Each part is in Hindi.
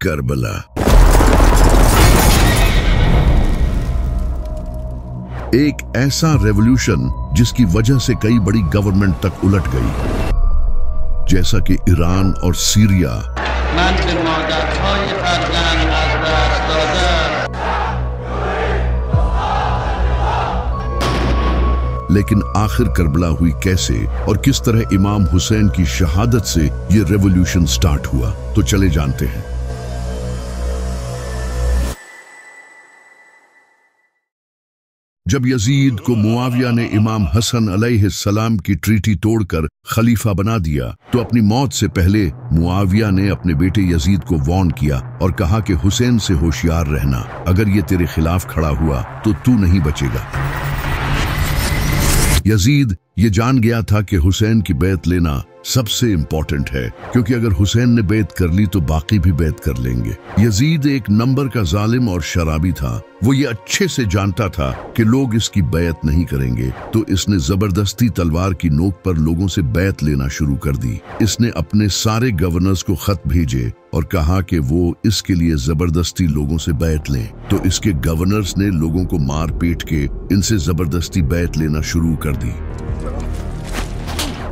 करबला। एक ऐसा रेवोल्यूशन जिसकी वजह से कई बड़ी गवर्नमेंट तक उलट गई, जैसा कि ईरान और सीरिया। लेकिन आखिर करबला हुई कैसे और किस तरह इमाम हुसैन की शहादत से ये रेवोल्यूशन स्टार्ट हुआ, तो चले जानते हैं। जब यजीद को मुआविया ने इमाम हसन अलैहिस्सलाम की ट्रीटी तोड़कर खलीफा बना दिया, तो अपनी मौत से पहले मुआविया ने अपने बेटे यजीद को वार्न किया और कहा कि हुसैन से होशियार रहना, अगर ये तेरे खिलाफ खड़ा हुआ तो तू नहीं बचेगा। यजीद ये जान गया था कि हुसैन की बैत लेना सबसे इंपॉर्टेंट है, क्योंकि अगर हुसैन ने बैत कर ली तो बाकी भी बैत कर लेंगे। यजीद एक नंबर का जालिम और शराबी था। वो ये अच्छे से जानता था कि लोग इसकी बैत नहीं करेंगे, तो इसने जबरदस्ती तलवार की नोक पर लोगों से बैत लेना शुरू कर दी। इसने अपने सारे गवर्नर्स को खत भेजे और कहा कि वो इसके लिए जबरदस्ती लोगों से बैत लें, तो इसके गवर्नर्स ने लोगों को मार पीट के इनसे जबरदस्ती बैत लेना शुरू कर दी।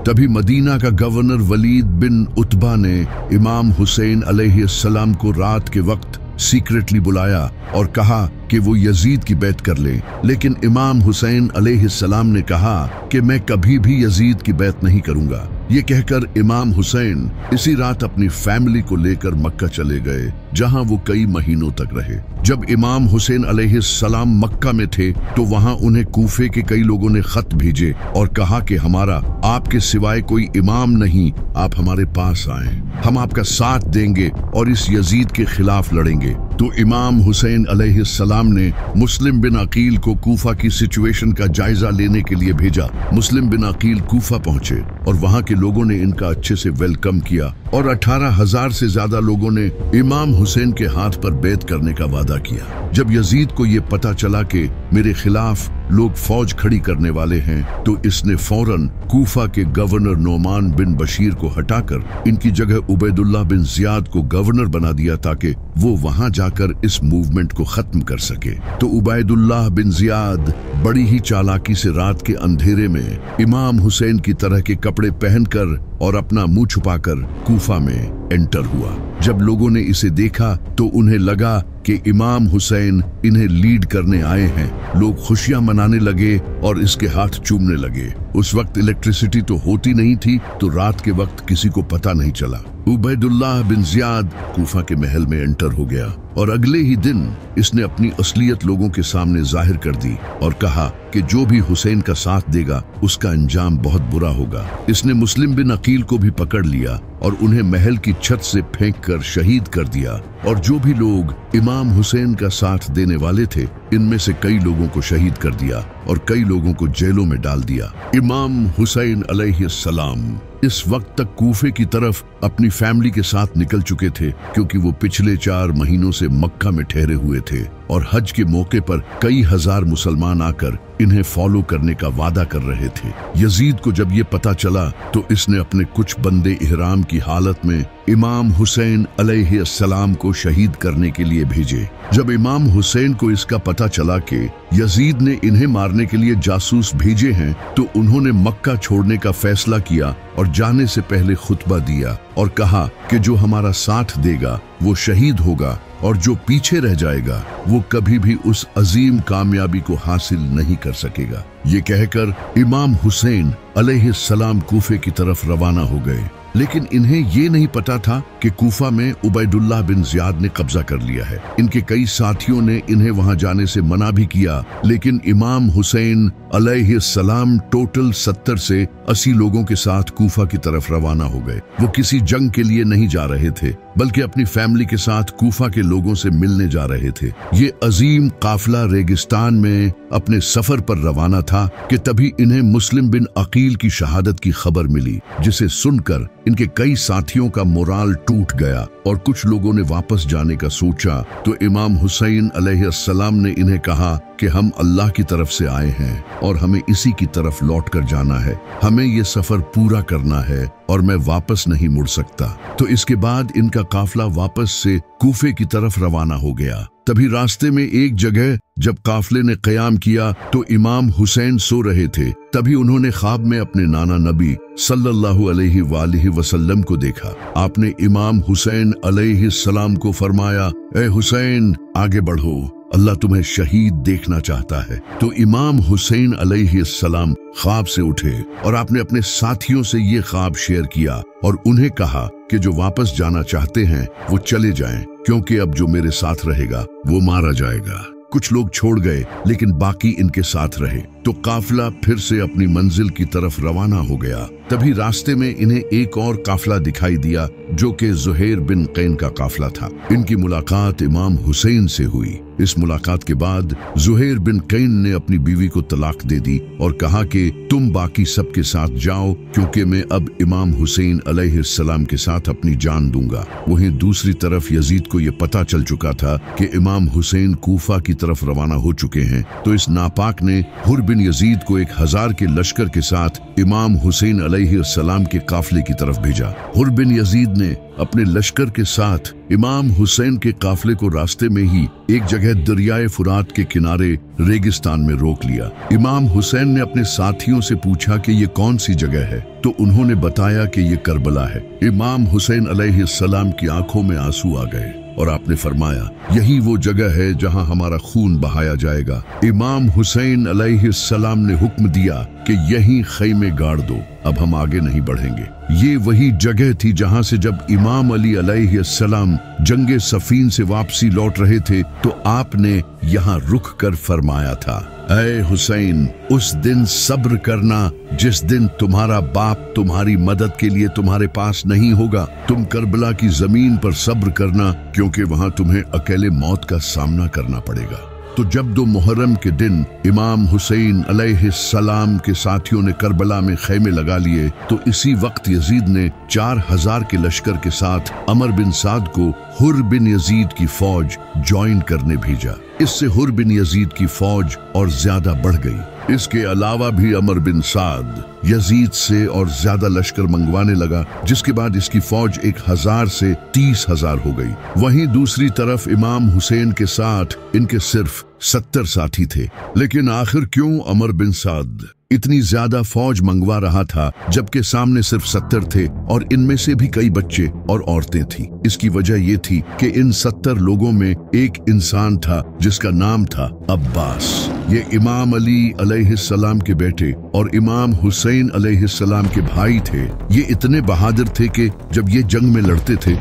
तभी मदीना का गवर्नर वलीद बिन उतबा ने इमाम हुसैन अलैहिस्सलाम को रात के वक्त सीक्रेटली बुलाया और कहा कि वो यजीद की बैत कर ले। लेकिन इमाम हुसैन अलैहिस्सलाम ने कहा कि मैं कभी भी यजीद की बैत नहीं करूंगा। ये कहकर इमाम हुसैन इसी रात अपनी फैमिली को लेकर मक्का चले गए, जहां वो कई महीनों तक रहे। जब इमाम हुसैन अलैहिस्सलाम मक्का में थे तो वहां उन्हें कूफे के कई लोगों ने खत भेजे और कहा कि हमारा आपके सिवाय कोई इमाम नहीं, आप हमारे पास आए, हम आपका साथ देंगे और इस यजीद के खिलाफ लड़ेंगे। तो इमाम हुसैन अलैहिस्सलाम ने मुस्लिम बिन अकील को कूफा की सिचुएशन का जायजा लेने के लिए भेजा। मुस्लिम बिन अकील कूफा पहुंचे और वहां के लोगों ने इनका अच्छे से वेलकम किया और 18,000 से ज्यादा लोगों ने इमाम हुसैन के हाथ पर बैत करने का वादा किया। जब यजीद को ये पता चला कि मेरे खिलाफ लोग फौज खड़ी करने वाले हैं, तो इसने फौरन कूफा के गवर्नर नोमान बिन बशीर को हटाकर इनकी जगह उबैदुल्लाह बिन जियाद को गवर्नर बना दिया, ताकि वो वहां जाकर इस मूवमेंट को खत्म कर सके। तो उबैदुल्लाह बिन जियाद बड़ी ही चालाकी से रात के अंधेरे में इमाम हुसैन की तरह के कपड़े पहनकर और अपना मुंह छुपाकर कूफा में एंटर हुआ। जब लोगों ने इसे देखा तो उन्हें लगा कि इमाम हुसैन इन्हें लीड करने आए हैं। लोग खुशियां मनाने लगे और इसके हाथ चूमने लगे। उस वक्त इलेक्ट्रिसिटी तो होती नहीं थी, तो रात के वक्त किसी को पता नहीं चला। उबैदुल्लाह बिन जियाद कूफा के महल में एंटर हो गया और अगले ही दिन इसने अपनी असलियत लोगों के सामने जाहिर कर दी और कहा कि जो भी हुसैन का साथ देगा उसका अंजाम बहुत बुरा होगा। इसने मुस्लिम बिन अकील को भी पकड़ लिया और उन्हें महल की छत से फेंककर शहीद कर दिया। और जो भी लोग इमाम हुसैन का साथ देने वाले थे, इनमें से कई लोगों को शहीद कर दिया और कई लोगों को जेलों में डाल दिया। इमाम हुसैन अलैहिस्सलाम इस वक्त तक कूफे की तरफ अपनी फैमिली के साथ निकल चुके थे, क्योंकि वो पिछले 4 महीनों से मक्का में ठहरे हुए थे और हज के मौके पर कई हजार मुसलमान आकर इन्हें फॉलो करने का वादा कर रहे थे। यजीद को जब ये पता चला तो इसने अपने कुछ बंदे इहराम की हालत में इमाम हुसैन अलैहिस्सलाम को शहीद करने के लिए भेजे। जब इमाम हुसैन को इसका पता चला कि यजीद ने इन्हें मारने के लिए जासूस भेजे हैं, तो उन्होंने मक्का छोड़ने का फैसला किया और जाने से पहले खुतबा दिया और कहा कि जो हमारा साथ देगा वो शहीद होगा और जो पीछे रह जाएगा वो कभी भी उस अजीम कामयाबी को हासिल नहीं कर सकेगा। ये कहकर इमाम हुसैन अलैहिस्सलाम कूफे की तरफ रवाना हो गए। लेकिन इन्हें ये नहीं पता था कि कूफा में उबैदुल्लाह बिन जियाद ने कब्जा कर लिया है। इनके कई साथियों ने इन्हें वहां जाने से मना भी किया, लेकिन इमाम हुसैन अलैहिस्सलाम टोटल 70 से 80 लोगों के साथ कूफा की तरफ रवाना हो गए। वो किसी जंग के लिए नहीं जा रहे थे, बल्कि अपनी फैमिली के साथ कूफा के लोगों से मिलने जा रहे थे। ये अजीम काफिला रेगिस्तान में अपने सफर पर रवाना था कि तभी इन्हें मुस्लिम बिन अकील की शहादत की खबर मिली, जिसे सुनकर इनके कई साथियों का मोराल टूट गया और कुछ लोगों ने वापस जाने का सोचा तो इमाम हुसैन अलैहिस्सलाम ने इन्हें कहा कि हम अल्लाह की तरफ से आए हैं और हमें इसी की तरफ लौट कर जाना है। हमें ये सफर पूरा करना है और मैं वापस नहीं मुड़ सकता। तो इसके बाद इनका काफिला वापस से कूफे की तरफ रवाना हो गया। तभी रास्ते में एक जगह जब काफिले ने क़याम किया तो इमाम हुसैन सो रहे थे। तभी उन्होंने ख्वाब में अपने नाना नबी सल्लल्लाहु अलैहि वसल्लम को देखा। आपने इमाम हुसैन अलैहिस्सलाम को फरमाया, ए हुसैन आगे बढ़ो, अल्लाह तुम्हें शहीद देखना चाहता है। तो इमाम हुसैन अलैहिस्सलाम ख्वाब से उठे और आपने अपने साथियों से ये ख्वाब शेयर किया और उन्हें कहा कि जो वापस जाना चाहते हैं वो चले जाएं, क्योंकि अब जो मेरे साथ रहेगा वो मारा जाएगा। कुछ लोग छोड़ गए लेकिन बाकी इनके साथ रहे। तो काफिला फिर से अपनी मंजिल की तरफ रवाना हो गया। तभी रास्ते में इन्हें एक और काफिला दिखाई दिया जो कि ज़ुहैर बिन कैन का काफिला था। इनकी मुलाकात इमाम हुसैन से हुई। इस मुलाकात के बाद ज़ुहैर बिन कैन ने अपनी बीवी को तलाक दे दी और कहा कि तुम बाकी सबके साथ जाओ, क्योंकि मैं अब इमाम हुसैन अलैहिस्सलाम के साथ अपनी जान दूंगा। वहीं दूसरी तरफ यजीद को यह पता चल चुका था कि इमाम हुसैन कूफा की तरफ रवाना हो चुके हैं। तो इस नापाक ने हुर बिन यजीद को 1000 के लश्कर के साथ इमाम हुसैन अलैहिस्सलाम के काफिले की तरफ भेजा। हुर बिन यजीद ने अपने लश्कर के साथ इमाम हुसैन के काफिले को रास्ते में ही एक जगह दरियाए फुरात के किनारे रेगिस्तान में रोक लिया। इमाम हुसैन ने अपने साथियों से पूछा कि ये कौन सी जगह है, तो उन्होंने बताया कि ये करबला है। इमाम हुसैन अलैहिस्सलाम की आंखों में आंसू आ गए और आपने फरमाया, यही वो जगह है जहां हमारा खून बहाया जाएगा। इमाम हुसैन अलैहिस्सलाम ने हुक्म दिया कि यहीं खैमे गाड़ दो, अब हम आगे नहीं बढ़ेंगे। ये वही जगह थी जहां से जब इमाम अली अलैहिस्सलाम जंगे सफीन से वापसी लौट रहे थे तो आपने यहाँ रुक कर फरमाया था, ऐ हुसैन, उस दिन सब्र करना जिस दिन तुम्हारा बाप तुम्हारी मदद के लिए तुम्हारे पास नहीं होगा। तुम करबला की जमीन पर सब्र करना, क्योंकि वहां तुम्हें अकेले मौत का सामना करना पड़ेगा। तो जब 2 मुहर्रम के दिन इमाम हुसैन अलैहिस्सलाम के साथियों ने करबला में खैमे लगा लिए तो इसी वक्त यजीद ने 4000 के लश्कर के साथ अमर बिन साद को हुर बिन यजीद की फौज ज्वाइन करने भेजा। इससे हुर बिन यजीद की फौज और ज्यादा बढ़ गई। इसके अलावा भी अमर बिन साद यजीद से और ज्यादा लश्कर मंगवाने लगा, जिसके बाद इसकी फौज 1000 से 30,000 हो गई। वहीं दूसरी तरफ इमाम हुसैन के साथ इनके सिर्फ 70 साथी थे। लेकिन आखिर क्यों अमर बिन साद इतनी ज्यादा फौज मंगवा रहा था जबकि सामने सिर्फ 70 थे और इनमें से भी कई बच्चे और औरतें थीं? इसकी वजह ये थी कि इन 70 लोगों में एक इंसान था जिसका नाम था अब्बास। ये इमाम अली अलैहिस्सलाम के बेटे और इमाम हुसैन अलैहिस्सलाम के भाई थे। ये इतने बहादुर थे कि जब ये जंग में लड़ते थे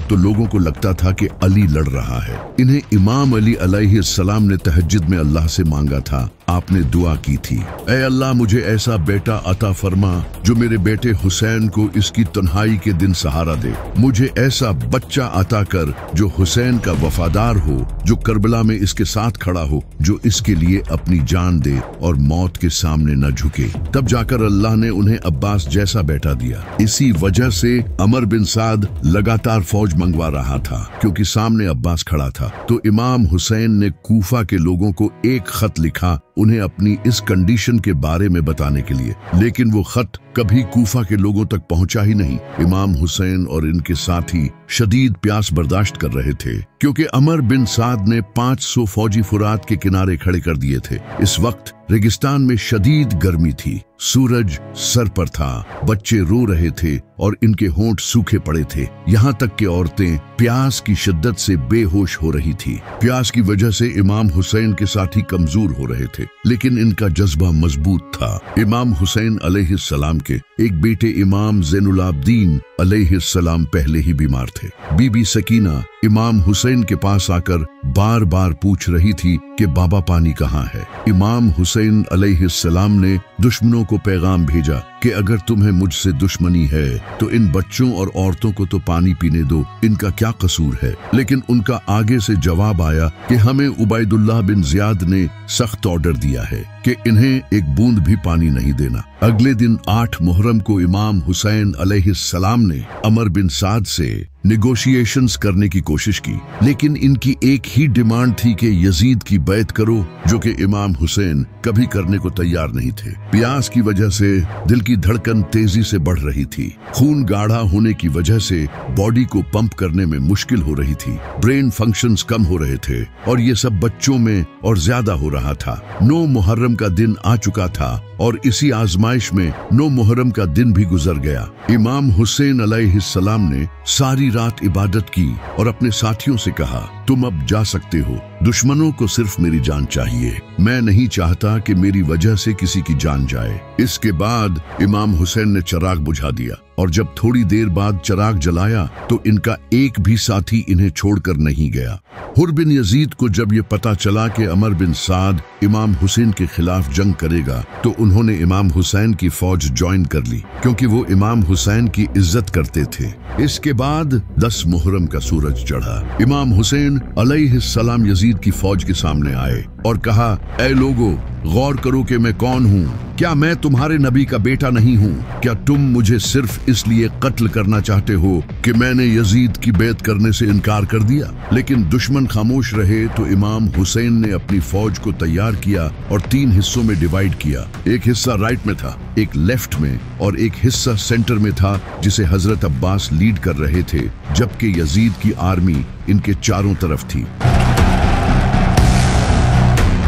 तो लोगों को लगता था कि अली लड़ रहा है। इन्हें इमाम अली अलैहिस्सलाम ने तहज्जुद में अल्लाह से मांगा था। आपने दुआ की थी, ऐ अल्लाह, मुझे ऐसा बेटा अता फरमा जो मेरे बेटे हुसैन को इसकी तन्हाई के दिन सहारा दे। मुझे ऐसा बच्चा अता कर जो हुसैन का वफादार हो, जो करबला में इसके साथ खड़ा हो, जो इसके लिए अपनी जान दे और मौत के सामने न झुके। तब जाकर अल्लाह ने उन्हें अब्बास जैसा बेटा दिया। इसी वजह से अमर बिन साद लगातार फौज मंगवा रहा था क्योंकि सामने अब्बास खड़ा था। तो इमाम हुसैन ने कूफा के लोगों को एक खत लिखा उन्हें अपनी इस कंडीशन के बारे में बताने के लिए, लेकिन वो खत कभी कूफा के लोगों तक पहुंचा ही नहीं। इमाम हुसैन और इनके साथी शदीद प्यास बर्दाश्त कर रहे थे क्योंकि अमर बिन साद ने 500 फौजी फुरात के किनारे खड़े कर दिए थे। इस वक्त रेगिस्तान में शदीद गर्मी थी, सूरज सर पर था, बच्चे रो रहे थे और इनके होंठ सूखे पड़े थे। यहाँ तक कि औरतें प्यास की शिद्दत से बेहोश हो रही थी। प्यास की वजह से इमाम हुसैन के साथी कमजोर हो रहे थे, लेकिन इनका जज्बा मजबूत था। इमाम हुसैन अलैहिस्सलाम के एक बेटे इमाम ज़ैनुलाब्दीन अलैहिस्सलाम पहले ही बीमार थे। बीबी सकीना इमाम हुसैन के पास आकर बार बार पूछ रही थी कि बाबा पानी कहाँ है। इमाम हुसैन अलैहिस्सलाम ने दुश्मनों को पैगाम भेजा कि अगर तुम्हें मुझसे दुश्मनी है तो इन बच्चों और औरतों को तो पानी पीने दो, इनका क्या कसूर है। लेकिन उनका आगे से जवाब आया कि हमें उबैदुल्लाह बिन ज़ियाद ने सख्त ऑर्डर दिया है कि इन्हें एक बूंद भी पानी नहीं देना। अगले दिन 8 मुहर्रम को इमाम हुसैन अलैहिस्सलाम ने अमर बिन साद से नेगोशिएशंस करने की कोशिश की, लेकिन इनकी एक ही डिमांड थी कि यजीद की बैत करो, जो कि इमाम हुसैन कभी करने को तैयार नहीं थे। प्यास की वजह से दिल की धड़कन तेजी से बढ़ रही थी, खून गाढ़ा होने की वजह से बॉडी को पंप करने में मुश्किल हो रही थी, ब्रेन फंक्शंस कम हो रहे थे और ये सब बच्चों में और ज्यादा हो रहा था। 9 मुहर्रम का दिन आ चुका था और इसी आजमाइश में 9 मुहर्रम का दिन भी गुजर गया। इमाम हुसैन अलैहिस्सलाम ने सारी रात इबादत की और अपने साथियों से कहा, तुम अब जा सकते हो, दुश्मनों को सिर्फ मेरी जान चाहिए, मैं नहीं चाहता कि मेरी वजह से किसी की जान जाए। इसके बाद इमाम हुसैन ने चिराग बुझा दिया और जब थोड़ी देर बाद चिराग जलाया तो इनका एक भी साथी इन्हें छोड़कर नहीं गया। हुर बिन यजीद को जब ये पता चला कि अमर बिन साद इमाम हुसैन के खिलाफ जंग करेगा तो उन्होंने इमाम हुसैन की फौज ज्वाइन कर ली, क्योंकि वो इमाम हुसैन की इज्जत करते थे। इसके बाद 10 मुहर्रम का सूरज चढ़ा। इमाम हुसैन अलैहिस्सलाम यजीद की फौज के सामने आए और कहा, ऐ लोगो, गौर करो कि मैं कौन हूँ। क्या मैं तुम्हारे नबी का बेटा नहीं हूँ? क्या तुम मुझे सिर्फ इसलिए कत्ल करना चाहते हो कि मैंने यजीद की बैत करने से इनकार कर दिया? लेकिन दुश्मन खामोश रहे तो इमाम हुसैन ने अपनी फौज को तैयार किया और 3 हिस्सों में डिवाइड किया। एक हिस्सा राइट में था, एक लेफ्ट में और एक हिस्सा सेंटर में था, जिसे हजरत अब्बास लीड कर रहे थे, जबकि यजीद की आर्मी इनके चारों तरफ थी।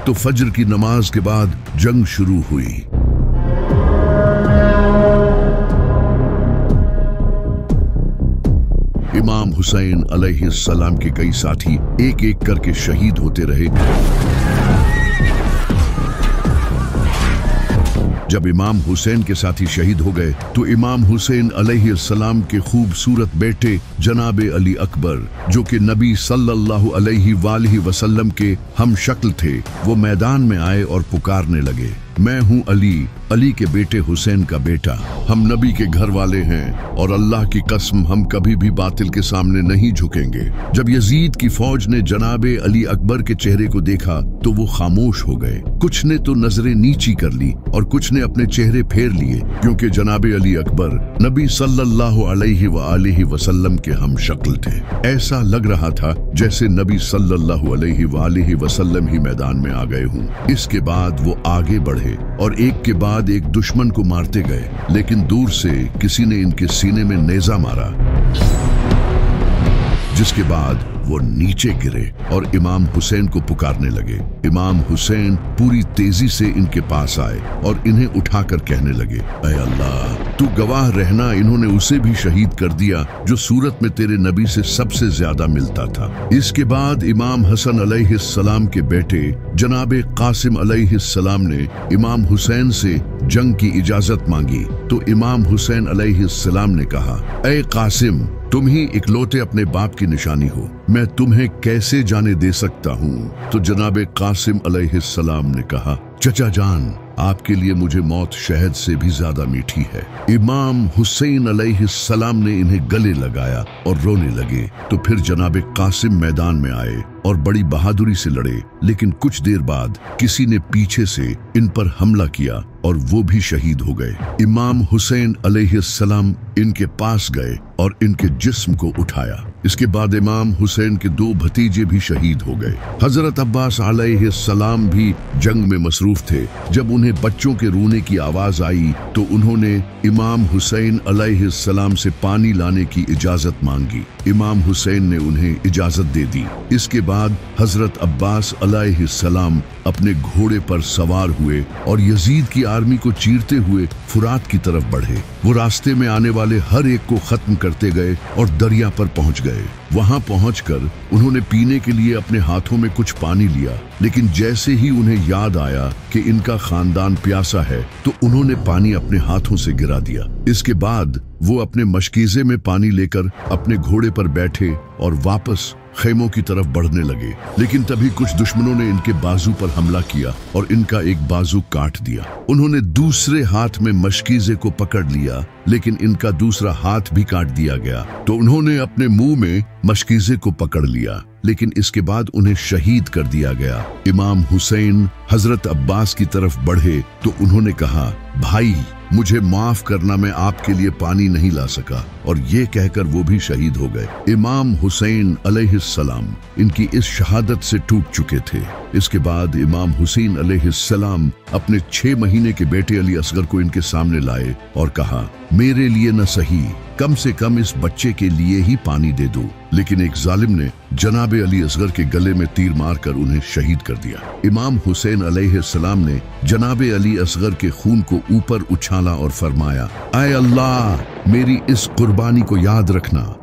तो फज्र की नमाज के बाद जंग शुरू हुई। इमाम हुसैन अलैहिस्सलाम के कई साथी एक एक करके शहीद होते रहे। जब इमाम हुसैन के साथी शहीद हो गए तो इमाम हुसैन अलैहिस्सलाम के खूबसूरत बेटे जनाबे अली अकबर, जो कि नबी सल्लल्लाहु अलैहि वसल्लम के हम शक्ल थे, वो मैदान में आए और पुकारने लगे, मैं हूँ अली, अली के बेटे हुसैन का बेटा। हम नबी के घर वाले हैं और अल्लाह की कसम हम कभी भी बातिल के सामने नहीं झुकेंगे। जब यजीद की फौज ने जनाबे अली अकबर के चेहरे को देखा तो वो खामोश हो गए। कुछ ने तो नजरें नीची कर ली और कुछ ने अपने चेहरे फेर लिए, क्योंकि जनाबे अली अकबर नबी सल्लल्लाहु अलैहि वसल्लम के हम शक्ल थे। ऐसा लग रहा था जैसे नबी सल्लल्लाहु अलैहि वसल्लम ही मैदान में आ गए हों। इसके बाद वो आगे बढ़े और एक के बाद एक दुश्मन को मारते गए, लेकिन दूर से किसी ने इनके सीने में नेजा मारा, जिसके बाद वो नीचे गिरे और इमाम हुसैन को पुकारने लगे। इमाम हुसैन पूरी तेजी से इनके पास आए और इन्हें उठाकर कहने लगे, ऐ अल्लाह, तू गवाह रहना, इन्होंने उसे भी शहीद कर दिया जो सूरत में तेरे नबी से सबसे ज्यादा मिलता था। इसके बाद इमाम हसन अलैहिस्सलाम के बेटे जनाबे कासिम अलैहिस्सलाम ने इमाम हुसैन से जंग की इजाजत मांगी तो इमाम हुसैन अलैहिस्सलाम ने कहा, ऐ कासिम, तुम ही इकलौते अपने बाप की निशानी हो, मैं तुम्हें कैसे जाने दे सकता हूँ? तो जनाबे कासिम अलैहिस्सलाम ने कहा, चचा जान, आपके लिए मुझे मौत शहद से भी ज्यादा मीठी है। इमाम हुसैन अलैहिस्सलाम ने इन्हें गले लगाया और रोने लगे। तो फिर जनाबे कासिम मैदान में आए और बड़ी बहादुरी से लड़े, लेकिन कुछ देर बाद किसी ने पीछे से इन पर हमला किया और वो भी शहीद हो गए। इमाम हुसैन अलैहिस्सलाम इनके पास गए और इनके जिस्म को उठाया। इसके बाद इमाम हुसैन के 2 भतीजे भी शहीद हो गए। हजरत अब्बास अलैहिस्सलाम भी जंग में मसरूफ थे। जब उन्हें बच्चों के रोने की आवाज आई तो उन्होंने इमाम हुसैन अलैहिस्सलाम से पानी लाने की इजाजत मांगी। इमाम हुसैन ने उन्हें इजाजत दे दी। इसके बाद हजरत अब्बास अलैहिस्सलाम अपने घोड़े पर सवार हुए और यजीद की आर्मी को चीरते हुए फुरात की तरफ बढ़े। वो रास्ते में आने वाले हर एक को खत्म करते गए और दरिया पर पहुंच गए। वहां पहुंचकर उन्होंने पीने के लिए अपने हाथों में कुछ पानी लिया, लेकिन जैसे ही उन्हें याद आया कि इनका खानदान प्यासा है तो उन्होंने पानी अपने हाथों से गिरा दिया। इसके बाद वो अपने मशकीजे में पानी लेकर अपने घोड़े पर बैठे और वापस खेमों की तरफ बढ़ने लगे, लेकिन तभी कुछ दुश्मनों ने इनके बाजू पर हमला किया और इनका एक बाजू काट दिया। उन्होंने दूसरे हाथ में मशकीज़े को पकड़ लिया, लेकिन इनका दूसरा हाथ भी काट दिया गया। तो उन्होंने अपने मुंह में मशकीज़े को पकड़ लिया, लेकिन इसके बाद उन्हें शहीद कर दिया गया। इमाम हुसैन हजरत अब्बास की तरफ बढ़े तो उन्होंने कहा, भाई मुझे माफ करना, मैं आपके लिए पानी नहीं ला सका, और ये कहकर वो भी शहीद हो गए। इमाम हुसैन अलैहिस्सलाम इनकी इस शहादत से टूट चुके थे। इसके बाद इमाम हुसैन अलैहिस्सलाम अपने 6 महीने के बेटे अली असगर को इनके सामने लाए और कहा, मेरे लिए न सही, कम से कम इस बच्चे के लिए ही पानी दे दो। लेकिन एक जालिम ने जनाबे अली असगर के गले में तीर मारकर उन्हें शहीद कर दिया। इमाम हुसैन अलैहिस्सलाम ने जनाबे अली असगर के खून को ऊपर उछाला और फरमाया, ऐ अल्लाह, मेरी इस कुर्बानी को याद रखना।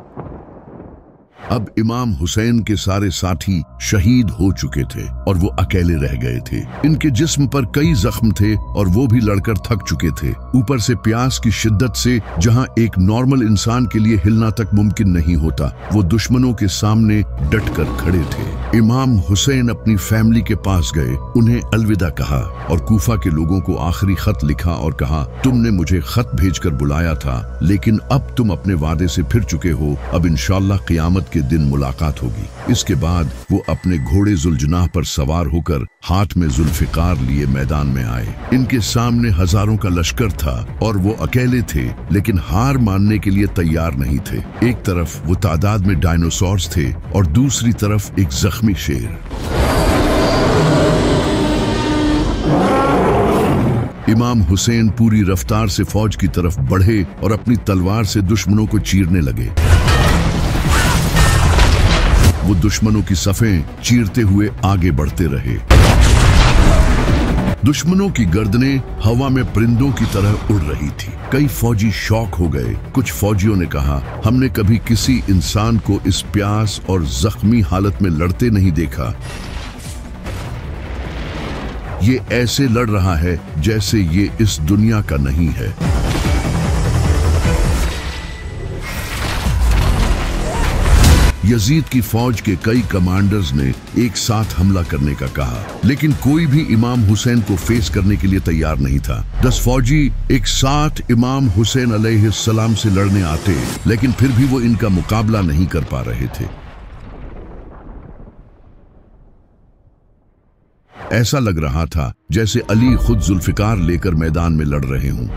अब इमाम हुसैन के सारे साथी शहीद हो चुके थे और वो अकेले रह गए थे। इनके जिस्म पर कई जख्म थे और वो भी लड़कर थक चुके थे। ऊपर से प्यास की शिद्दत से जहां एक नॉर्मल इंसान के लिए हिलना तक मुमकिन नहीं होता, वो दुश्मनों के सामने डटकर खड़े थे। इमाम हुसैन अपनी फैमिली के पास गए, उन्हें अलविदा कहा और कूफा के लोगों को आखिरी खत लिखा और कहा, तुमने मुझे खत भेजकर बुलाया था, लेकिन अब तुम अपने वादे से फिर चुके हो। अब इंशाअल्लाह क़यामत के दिन मुलाकात होगी। इसके बाद वो अपने घोड़े जुल्जनाह पर सवार होकर हाथ में जुल्फिकार लिए मैदान में आए। इनके सामने हजारों का लश्कर था और वो अकेले थे, लेकिन हार मानने के लिए तैयार नहीं थे। एक तरफ वो तादाद में डायनासोर्स थे और दूसरी तरफ एक जख्मी शेर। इमाम हुसैन पूरी रफ्तार से फौज की तरफ बढ़े और अपनी तलवार से दुश्मनों को चीरने लगे। वो दुश्मनों की सफ़ें चीरते हुए आगे बढ़ते रहे। दुश्मनों की गर्दनें हवा में परिंदों की तरह उड़ रही थी। कई फौजी शौक हो गए। कुछ फौजियों ने कहा, हमने कभी किसी इंसान को इस प्यास और जख्मी हालत में लड़ते नहीं देखा। ये ऐसे लड़ रहा है जैसे ये इस दुनिया का नहीं है। यजीद की फौज के कई कमांडर्स ने एक साथ हमला करने का कहा, लेकिन कोई भी इमाम हुसैन को फेस करने के लिए तैयार नहीं था। 10 फौजी एक साथ इमाम हुसैन अलैहिस्सलाम से लड़ने आते, लेकिन फिर भी वो इनका मुकाबला नहीं कर पा रहे थे। ऐसा लग रहा था जैसे अली खुद जुल्फिकार लेकर मैदान में लड़ रहे हों।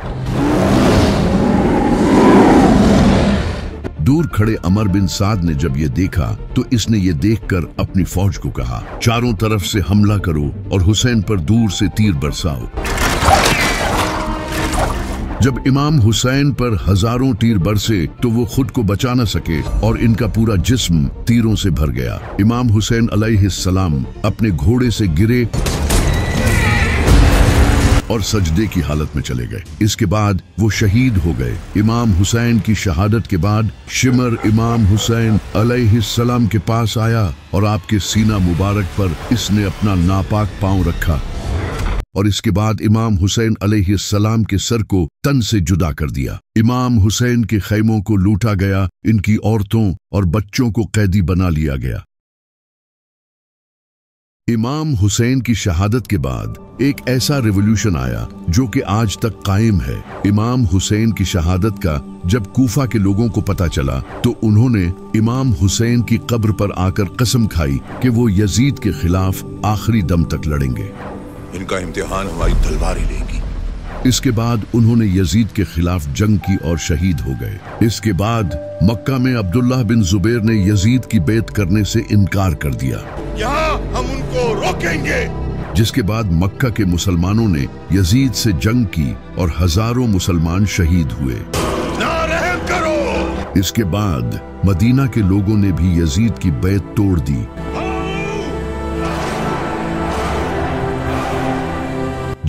दूर खड़े अमर बिन साद ने जब ये देखा तो इसने ये देखकर अपनी फौज को कहा, चारों तरफ से हमला करो और हुसैन पर दूर से तीर बरसाओ। जब इमाम हुसैन पर हजारों तीर बरसे तो वो खुद को बचा न सके और इनका पूरा जिस्म तीरों से भर गया। इमाम हुसैन अलैहिस्सलाम अपने घोड़े से गिरे और सजदे की हालत में चले गए। इसके बाद वो शहीद हो गए। इमाम हुसैन की शहादत के बाद शिमर इमाम हुसैन अलैहिस्सलाम के पास आया और आपके सीना मुबारक पर इसने अपना नापाक पांव रखा और इसके बाद इमाम हुसैन अलैहिस्सलाम के सर को तन से जुदा कर दिया। इमाम हुसैन के खैमों को लूटा गया, इनकी औरतों और बच्चों को कैदी बना लिया गया। इमाम हुसैन की शहादत के बाद एक ऐसा रिवॉल्यूशन आया जो कि आज तक कायम है। इमाम हुसैन की शहादत का जब कूफा के लोगों को पता चला तो उन्होंने इमाम हुसैन की कब्र पर आकर कसम खाई कि वो यजीद के खिलाफ आखिरी दम तक लड़ेंगे। इनका इम्तिहान हमारी तलवार ही लेगी। इसके बाद उन्होंने यजीद के खिलाफ जंग की और शहीद हो गए। इसके बाद मक्का में अब्दुल्लाह बिन जुबैर ने यजीद की बैत करने से इनकार कर दिया। यहाँ हम उनको रोकेंगे। जिसके बाद मक्का के मुसलमानों ने यजीद से जंग की और हजारों मुसलमान शहीद हुए। ना रहम करो। इसके बाद मदीना के लोगों ने भी यजीद की बैत तोड़ दी।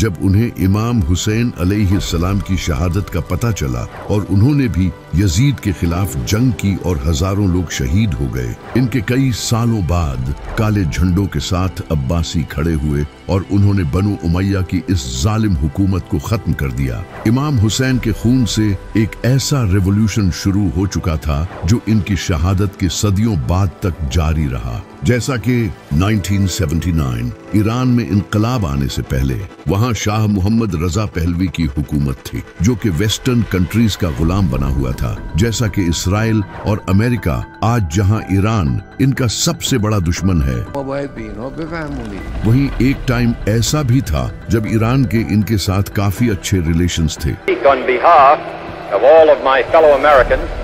जब उन्हें इमाम हुसैन अलैहिस्सलाम की शहादत का पता चला और उन्होंने भी यजीद के खिलाफ जंग की और हजारों लोग शहीद हो गए। इनके कई सालों बाद काले झंडों के साथ अब्बासी खड़े हुए और उन्होंने बनु उमैया की इस जालिम हुकूमत को खत्म कर दिया। इमाम हुसैन के खून से एक ऐसा रेवोल्यूशन शुरू हो चुका था जो इनकी शहादत के सदियों बाद तक जारी रहा। जैसा कि 1979 ईरान में इनकलाब आने से पहले वहां शाह मोहम्मद रजा पहलवी की हुकूमत थी, जो कि वेस्टर्न कंट्रीज का गुलाम बना हुआ था, जैसा कि इसराइल और अमेरिका आज जहां ईरान इनका सबसे बड़ा दुश्मन है। वहीं एक टाइम ऐसा भी था जब ईरान के इनके साथ काफी अच्छे रिलेशंस थे। On behalf of all of my fellow Americans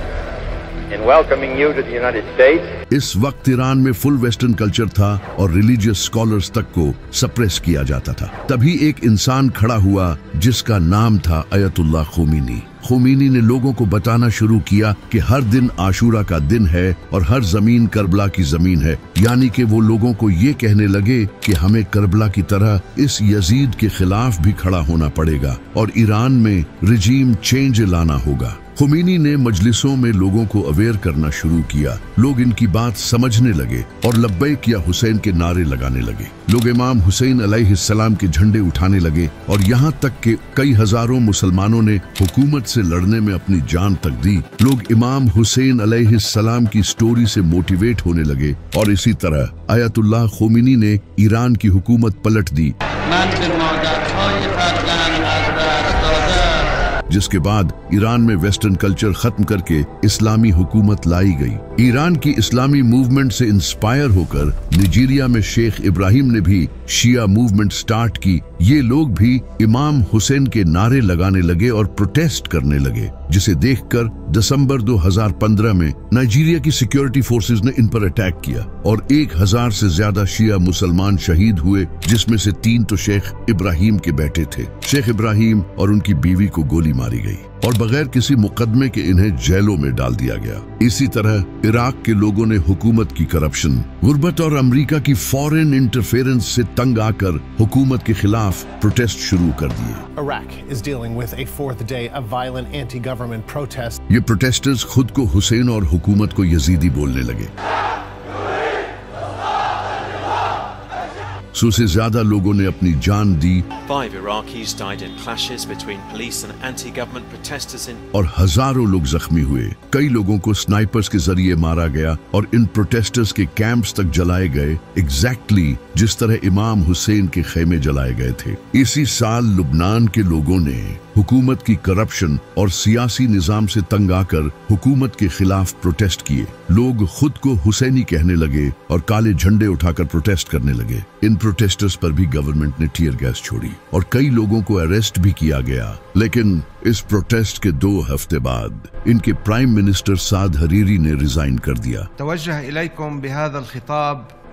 in welcoming you to the United States. इस वक्त ईरान में फुल वेस्टर्न कल्चर था और रिलीजियस स्कॉलर्स तक को सप्रेस किया जाता था। तभी एक इंसान खड़ा हुआ जिसका नाम था अयतुल्लाह खोमेनी। खोमेनी ने लोगों को बताना शुरू किया कि हर दिन आशूरा का दिन है और हर जमीन करबला की जमीन है, यानी कि वो लोगों को ये कहने लगे कि हमें करबला की तरह इस यजीद के खिलाफ भी खड़ा होना पड़ेगा और ईरान में रिजीम चेंज लाना होगा। खोमेनी ने मजलिसों में लोगों को अवेयर करना शुरू किया। लोग इनकी बात समझने लगे और लब्बैक या हुसैन के नारे लगाने लगे। लोग इमाम हुसैन अलैहिस्सलाम के झंडे उठाने लगे और यहाँ तक कि कई हजारों मुसलमानों ने हुकूमत से लड़ने में अपनी जान तक दी। लोग इमाम हुसैन अलैहिस्सलाम की स्टोरी से मोटिवेट होने लगे और इसी तरह अयतुल्लाह खोमेनी ने ईरान की हुकूमत पलट दी, जिसके बाद ईरान में वेस्टर्न कल्चर खत्म करके इस्लामी हुकूमत लाई गई। ईरान की इस्लामी मूवमेंट से इंस्पायर होकर नाइजीरिया में शेख इब्राहिम ने भी शिया मूवमेंट स्टार्ट की। ये लोग भी इमाम हुसैन के नारे लगाने लगे और प्रोटेस्ट करने लगे, जिसे देखकर दिसंबर 2015 में नाइजीरिया की सिक्योरिटी फोर्सेस ने इन पर अटैक किया और 1000 से ज्यादा शिया मुसलमान शहीद हुए, जिसमें से 3 तो शेख इब्राहिम के बेटे थे। शेख इब्राहिम और उनकी बीवी को गोली मारी गई और बगैर किसी मुकदमे के इन्हें जेलों में डाल दिया गया। इसी तरह इराक के लोगों ने हुकूमत की करप्शन, गुर्बत और अमेरिका की फॉरेन इंटरफेरेंस से तंग आकर हुकूमत के खिलाफ प्रोटेस्ट शुरू कर दिए। Iraq is dealing with a 4th day of violent anti-government protests. ये प्रोटेस्टर्स खुद को हुसैन और हुकूमत को यजीदी बोलने लगे। 100 से ज्यादा लोगों ने अपनी जान दी। 5 Iraqis died in clashes between police and anti-government protesters in और हजारों लोग जख्मी हुए। कई लोगों को स्नाइपर्स के जरिए मारा गया और इन प्रोटेस्टर्स के कैंप्स तक जलाए गए, एग्जैक्टली जिस तरह इमाम हुसैन के खेमे जलाए गए थे। इसी साल लुबनान के लोगों ने हुकूमत की करप्शन और सियासी निजाम से तंग आकर हुकूमत के खिलाफ प्रोटेस्ट किए। लोग खुद को हुसैनी कहने लगे और काले झंडे उठाकर प्रोटेस्ट करने लगे। इन प्रोटेस्टर्स पर भी गवर्नमेंट ने टीयर गैस छोड़ी और कई लोगों को अरेस्ट भी किया गया। लेकिन इस प्रोटेस्ट के 2 हफ्ते बाद इनके प्राइम मिनिस्टर साद हरीरी ने रिजाइन कर दिया।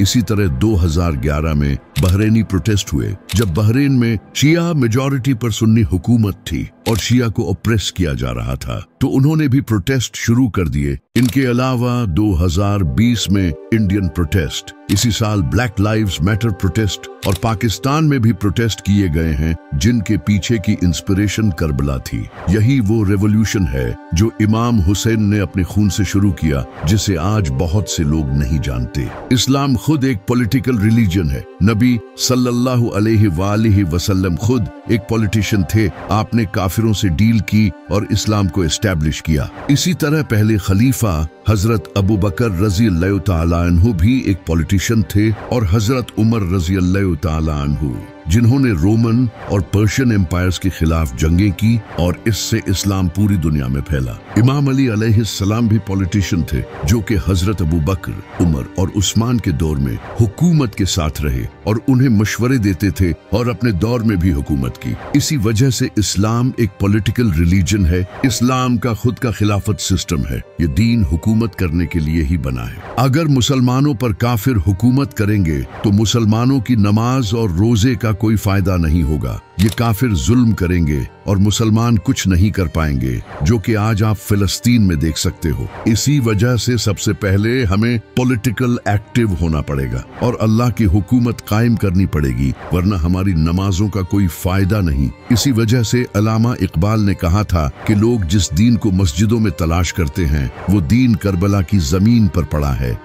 इसी तरह 2011 में बहरेनी प्रोटेस्ट हुए, जब बहरेन में शिया मेजॉरिटी पर सुन्नी हुकूमत थी और शिया को ऑप्रेस किया जा रहा था, तो उन्होंने भी प्रोटेस्ट शुरू कर दिए। इनके अलावा 2020 में इंडियन प्रोटेस्ट, इसी साल ब्लैक लाइव्स मैटर प्रोटेस्ट और पाकिस्तान में भी प्रोटेस्ट किए गए हैं, जिनके पीछे की इंस्पिरेशन करबला थी। यही वो रेवोल्यूशन है जो इमाम हुसैन ने अपने खून से शुरू किया, जिसे आज बहुत से लोग नहीं जानते। इस्लाम खुद एक पॉलिटिकल रिलीजन है। नबी सल्लल्लाहु अलैहि वसल्लम खुद एक पॉलिटिशियन थे। आपने काफिरों से डील की और इस्लाम को एस्टैब्लिश किया। इसी तरह पहले खलीफा हजरत अबू बकर रजी अल्लाह तआला अन्हु भी एक पॉलिटिशियन थे और हजरत उमर रजी अल्लाह तआला अन्हु, जिन्होंने रोमन और पर्शियन एम्पायर्स के खिलाफ जंगें की और इससे इस्लाम पूरी दुनिया में फैला। इमाम अली अलैहिस्सलाम भी पॉलिटिशियन थे, जो कि हजरत अबू बकर, उमर और उस्मान के दौर में हुकूमत के साथ रहे और उन्हें मशवरे देते थे और अपने दौर में भी हुकूमत की। इसी वजह से इस्लाम एक पॉलिटिकल रिलीजन है। इस्लाम का खुद का खिलाफत सिस्टम है। ये दीन हुकूमत करने के लिए ही बना है। अगर मुसलमानों पर काफिर हुकूमत करेंगे तो मुसलमानों की नमाज और रोजे का कोई फायदा नहीं होगा। ये काफिर जुल्म करेंगे और मुसलमान कुछ नहीं कर पाएंगे, जो कि आज आप फिलिस्तीन में देख सकते हो। इसी वजह से सबसे पहले हमें पॉलिटिकल एक्टिव होना पड़ेगा और अल्लाह की हुकूमत कायम करनी पड़ेगी, वरना हमारी नमाजों का कोई फायदा नहीं। इसी वजह से अल्लामा इकबाल ने कहा था कि लोग जिस दीन को मस्जिदों में तलाश करते हैं वो दीन करबला की जमीन पर पड़ा है।